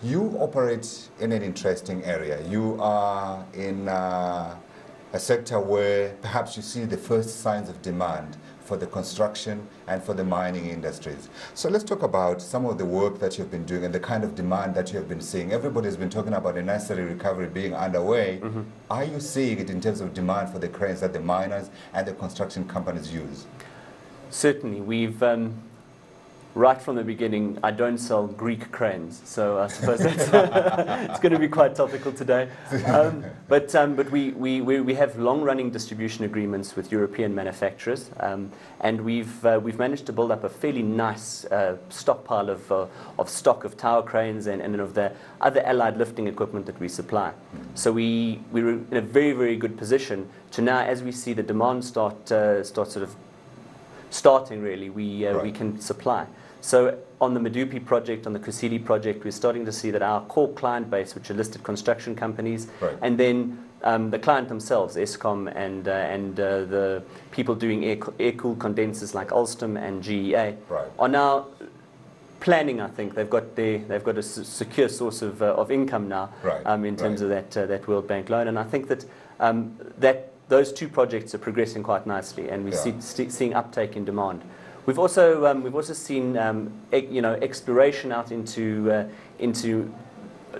You operate in an interesting area. You are in a sector where perhaps you see the first signs of demand for the construction and for the mining industries. So let's talk about some of the work that you've been doing and the kind of demand that you have been seeing. Everybody's been talking about the necessary recovery being underway. Mm-hmm. Are you seeing it in terms of demand for the cranes that the miners and the construction companies use? Certainly. We've, right from the beginning, I don't sell Greek cranes, so I suppose that's it's going to be quite topical today. But we have long-running distribution agreements with European manufacturers, and we've managed to build up a fairly nice stockpile of stock of tower cranes and of the other allied lifting equipment that we supply. So we're in a very, very good position to now, as we see the demand start sort of starting really, we can supply. So on the Medupi project, on the Kusile project, we're starting to see that our core client base, which are listed construction companies, and then the client themselves, Eskom and the people doing air-cooled condensers like Alstom and GEA, are now planning. I think they've got a secure source of income now in terms of that World Bank loan, and I think that those two projects are progressing quite nicely, and we're seeing uptake in demand. We've also seen exploration out into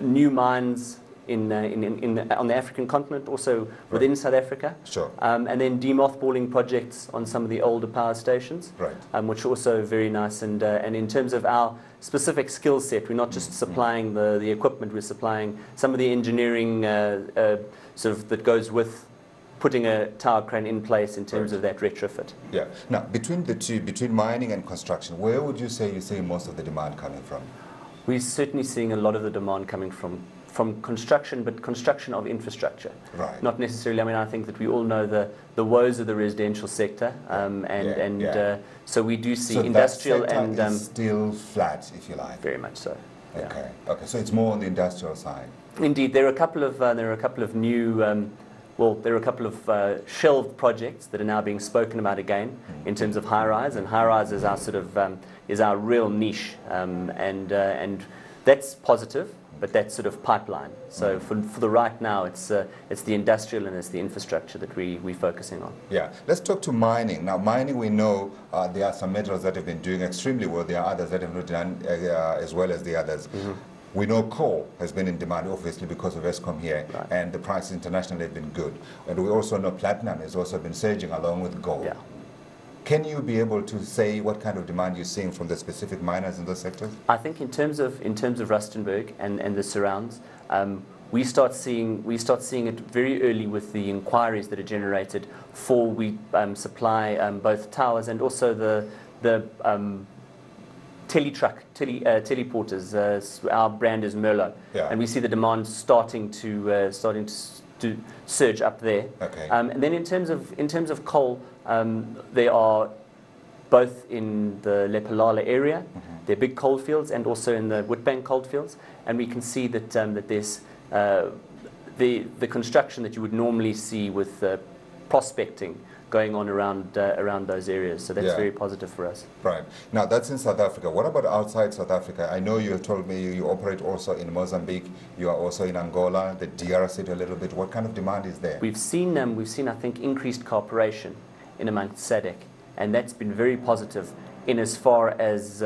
new mines on the African continent, also within South Africa. Sure. And then demothballing projects on some of the older power stations, which are also very nice. And in terms of our specific skill set, we're not just supplying the equipment; we're supplying some of the engineering sort of that goes with putting a tower crane in place in terms of that retrofit. Yeah. Now, between the two, between mining and construction, where would you say you're seeing most of the demand coming from? We're certainly seeing a lot of the demand coming from construction, but construction of infrastructure. Right. Not necessarily. I mean, I think that we all know the woes of the residential sector, so we do see industrial that sector and is still flat, if you like. Very much so. Yeah. Okay. Okay. So it's more on the industrial side. Indeed, there are a couple of new. There are a couple of shelved projects that are now being spoken about again in terms of high-rise, and high-rise is our sort of is our real niche, and that's positive, but that's sort of pipeline. So for the right now, it's the industrial and it's the infrastructure that we're focusing on. Yeah, let's talk to mining. Now, mining, we know there are some metals that have been doing extremely well. There are others that have not done as well as the others. Mm-hmm. We know coal has been in demand, obviously, because of Eskom here, and the prices internationally have been good. And we also know platinum has also been surging along with gold. Yeah. Can you be able to say what kind of demand you're seeing from the specific miners in those sectors? I think in terms of Rustenburg and the surrounds, we start seeing it very early with the inquiries that are generated for we supply both towers and also the teleporters. Our brand is Merlot, and we see the demand starting to surge up there. Okay. And then in terms of coal, they are both in the Lephalale area. They're big coal fields, and also in the Witbank coal fields. And we can see that that there's the construction that you would normally see with prospecting going on around those areas. So that's very positive for us. Right. Now, that's in South Africa. What about outside South Africa? I know you have told me you operate also in Mozambique. You are also in Angola, the DRC a little bit. What kind of demand is there? We've seen I think, increased cooperation in amongst SADC, and that's been very positive in as far as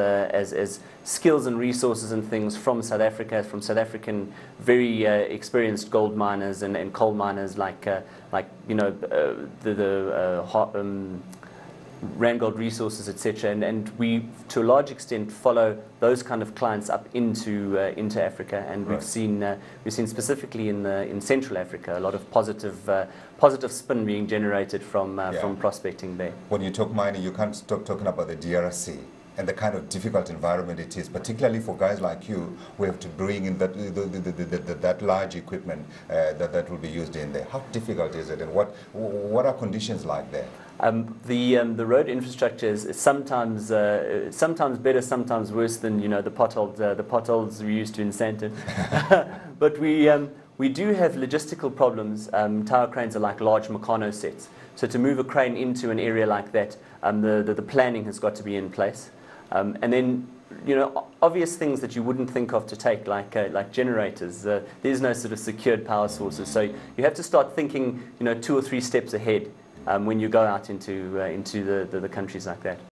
skills and resources and things from South Africa, from South African very experienced gold miners and coal miners like Randgold Resources, etc. And we, to a large extent, follow those kind of clients up into Africa, and we've seen specifically in Central Africa a lot of positive spin being generated from prospecting there. When you talk mining, you can't stop talking about the DRC and the kind of difficult environment it is, particularly for guys like you who have to bring in that large equipment that will be used in there. How difficult is it, and what are conditions like there? The road infrastructure is sometimes better, sometimes worse than the potholes we used to in Sandton. But we do have logistical problems. Tower cranes are like large Meccano sets, so to move a crane into an area like that, the planning has got to be in place. And then obvious things that you wouldn't think of to take, like generators. There's no sort of secured power sources, so you have to start thinking 2 or 3 steps ahead when you go out into the countries like that.